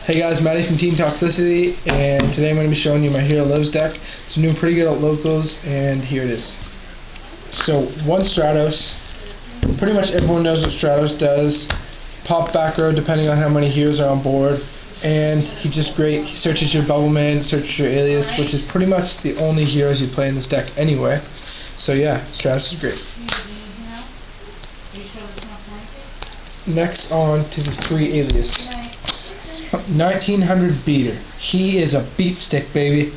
Hey guys, Maddie from Team Toxicity, and today I'm going to be showing you my Hero Lives deck. It's doing pretty good at locals, and here it is. So, one Stratos. Pretty much everyone knows what Stratos does. Pop back row depending on how many heroes are on board, and he's just great. He searches your Bubble Man, searches your Alias, which is pretty much the only heroes you play in this deck anyway. So yeah, Stratos is great. Next on to the 3 Alias. 1900 beater. He is a beat stick, baby.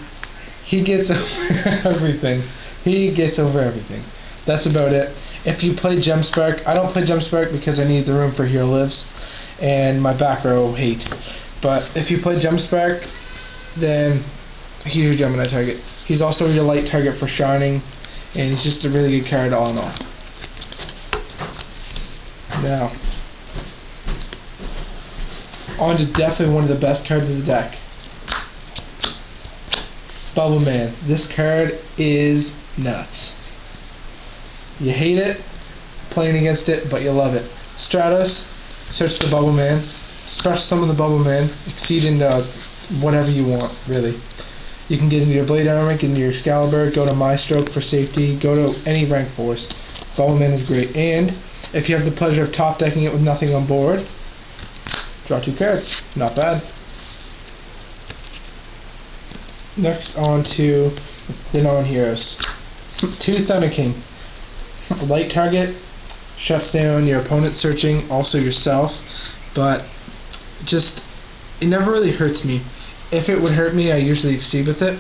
He gets over everything. He gets over everything. That's about it. If you play Gemspark, I don't play Gemspark because I need the room for Hero Lives and my back row hate. But if you play Gemspark, then he's your Gemini target. He's also your light target for Shining, and he's just a really good card all in all. Now, on to definitely one of the best cards of the deck. Bubble Man. This card is nuts. You hate it, playing against it, but you love it. Stratos, search the Bubble Man, special summon the Bubble Man, exceed into whatever you want, really. You can get into your Blade Armor, get into your Excalibur, go to My Stroke for safety, go to any rank force. Bubble Man is great. And if you have the pleasure of top decking it with nothing on board, draw 2 cards. Not bad. Next on to the non-heroes. 2 Thunder King. Light target, shuts down your opponent searching, also yourself, but just, it never really hurts me. If it would hurt me, I usually exceed with it.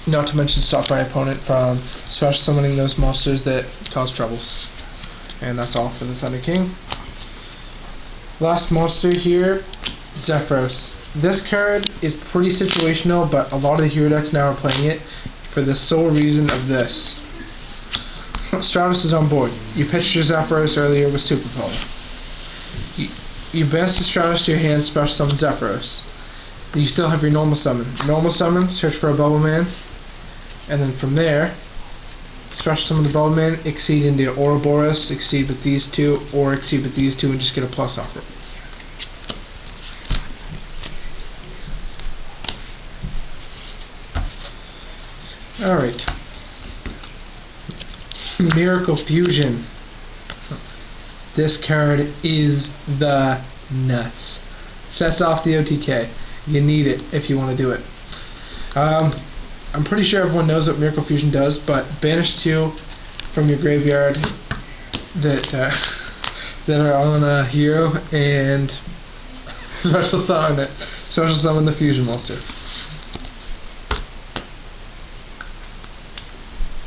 Not to mention stop my opponent from special summoning those monsters that cause troubles. And that's all for the Thunder King. Last monster here, Zephyros. This card is pretty situational, but a lot of the hero decks now are playing it for the sole reason of this. Stratos is on board. You pitched your Zephyros earlier with Super Power. You banish the Stratos to your hand, special summon Zephyros. You still have your normal summon. Normal summon, search for a Bubble Man, and then from there, special summon the Bubble Man, exceed into Ouroboros, exceed with these 2, or exceed with these 2 and just get a plus off it. Alright. Miracle Fusion. This card is the nuts. Sets off the OTK. You need it if you want to do it. I'm pretty sure everyone knows what Miracle Fusion does, but banish 2 from your graveyard that are on a hero and special summon it. Special summon the fusion monster.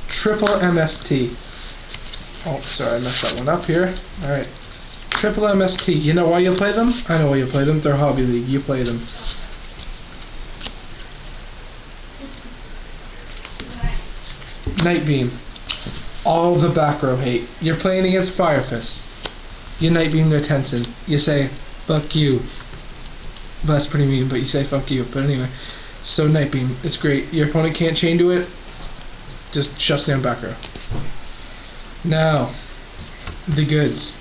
Triple MST. Oh, sorry, I messed that one up here. Alright. Triple MST. You know why you play them? I know why you play them. They're Hobby League. You play them. Night Beam. All the back row hate. You're playing against Fire Fist. You Night Beam their Tensin. You say, fuck you. Well, that's pretty mean, but you say fuck you. But anyway. So Night Beam. It's great. Your opponent can't chain to it. Just shuts down back row. Now, the goods.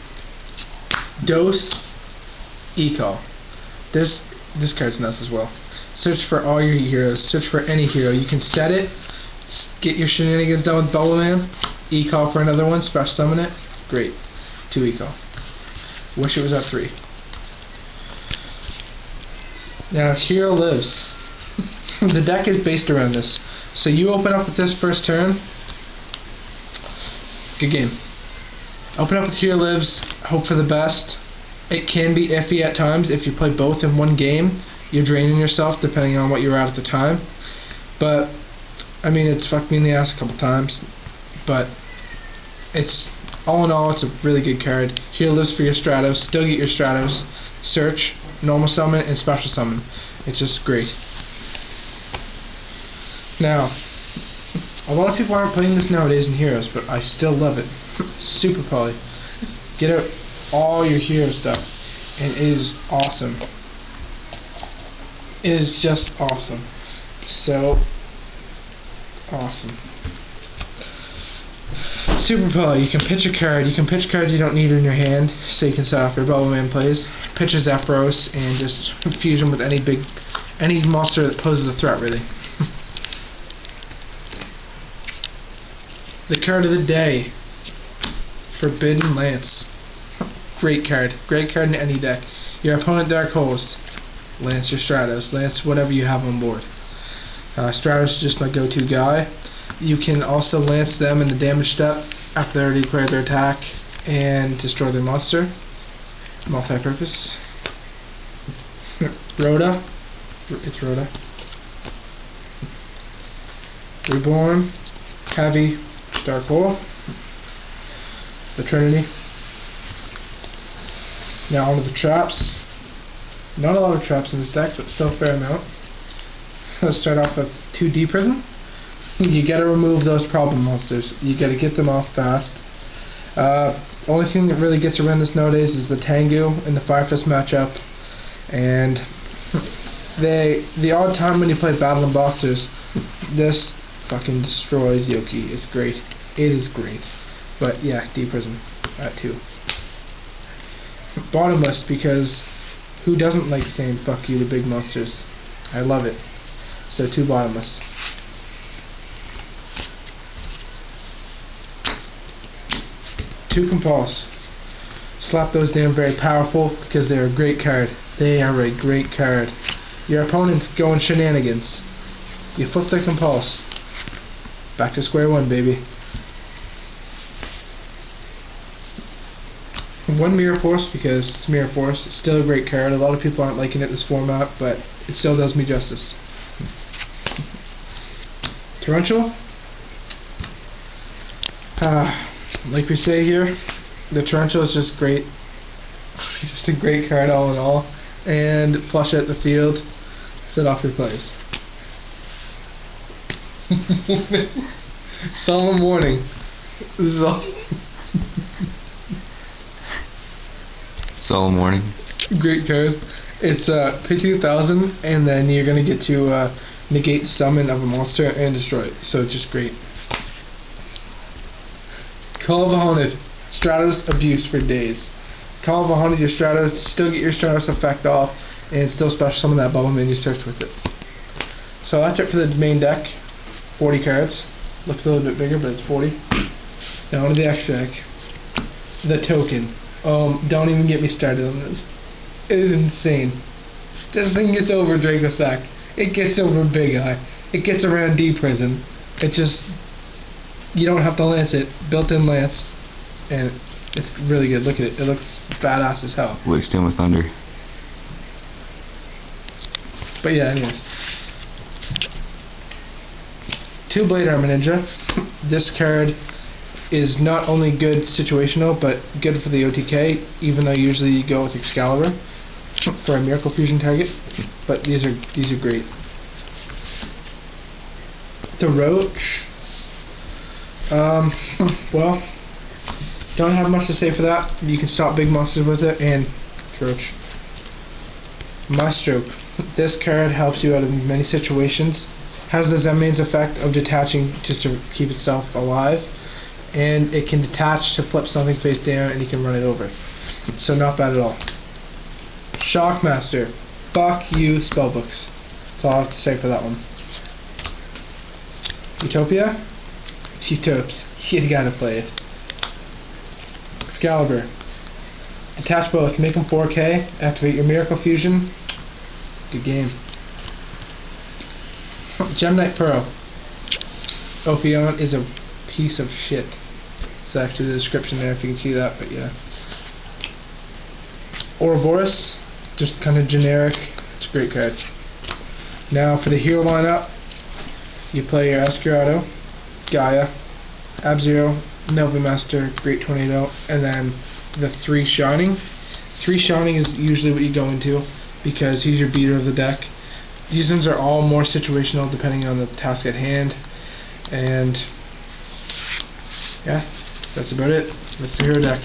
Dose, Eco. This card's nuts as well. Search for all your heroes. Search for any hero. You can set it. Get your shenanigans done with Bubble Man. Eco for another one. Special summon it. Great. 2 Eco. Wish it was at 3. Now, Hero Lives. The deck is based around this. So you open up with this first turn. Good game. Open up with Hero Lives, hope for the best. It can be iffy at times if you play both in one game. You're draining yourself depending on what you're at the time. But, I mean, it's fucked me in the ass a couple times. But, it's, all in all, it's a really good card. Hero Lives for your Stratos, still get your Stratos. Search, normal summon, and special summon. It's just great. Now, a lot of people aren't playing this nowadays in Heroes, but I still love it. Super Poly. Get out all your hero stuff, and it is awesome. It is just awesome. So awesome. Super Pull. You can pitch a card. You can pitch cards you don't need in your hand, so you can set off your Bubble Man plays. Pitch a Zephyros and just fuse them with any monster that poses a threat, really. The card of the day, Forbidden Lance. Great card. Great card in any deck. Your opponent Dark Host. Lance your Stratos. Lance whatever you have on board. Stratos is just my go-to guy. You can also lance them in the damage step after they already declared their attack and destroy their monster. Multi-purpose. Rhoda. It's Rhoda. Reborn. Heavy. Dark Hole. The Trinity. Now onto the traps. Not a lot of traps in this deck, but still a fair amount. Let's start off with 2D Prison. You gotta remove those problem monsters. You gotta get them off fast. Only thing that really gets around this nowadays is the Tengu and the Firefist matchup. And the odd time when you play Battle and Boxers, this fucking destroys Yoki. It's great. It is great. But yeah, D Prison at 2. Bottomless, because who doesn't like saying fuck you to big monsters? I love it. So 2 bottomless. Two Compulse. Slap those down, very powerful because they're a great card. They are a great card. Your opponent's going shenanigans. You flip the Compulse. Back to square one, baby. 1 Mirror Force, because it's Mirror Force. It's still a great card. A lot of people aren't liking it this format, but it still does me justice. Torrential. Like we say here, the Torrential is just great. Just a great card all in all. And flush out the field. Set off your plays. Solemn warning. This is all. Solemn warning. Great card. It's pay 2,000, and then you're gonna get to negate the summon of a monster and destroy it. So just great. Call of the Haunted. Stratos abuse for days. Call of the Haunted, your Stratos, still get your Stratos effect off, and still special summon that Bubble Man you search with it. So that's it for the main deck. 40 cards. Looks a little bit bigger, but it's 40. Now onto the extra deck. The Token. Don't even get me started on this. It is insane. This thing gets over Draco Sack. It gets over Big Eye. It gets around D Prison. It just... You don't have to lance it. Built-in lance. And it's really good. Look at it. It looks badass as hell. Waste him with thunder. But yeah, anyways. 2 Blade Armor Ninja. This card is not only good situational, but good for the OTK, even though usually you go with Excalibur for a Miracle Fusion target. But these are great. The Roach. Well, don't have much to say for that. You can stop big monsters with it, and Roach. Maestroke. This card helps you out of many situations. Has the Zenmain's effect of detaching to keep itself alive, and it can detach to flip something face down, and you can run it over. So not bad at all. Shockmaster. Fuck you, spellbooks. That's all I have to say for that one. Utopia. Utopes. You gotta play it. Excalibur. Detach both. Make them 4K. Activate your Miracle Fusion. Good game. Gemnite Pearl. Ophion is a piece of shit. It's actually the description there if you can see that, but yeah. Ouroboros. Just kind of generic. It's a great card. Now for the hero lineup, you play your Escurado, Gaia, Ab-Zero, Melvin Master, Great Tornado, and then the 3 Shining. 3 Shining is usually what you go into because he's your beater of the deck. These ones are all more situational depending on the task at hand. And yeah, that's about it. That's the hero deck.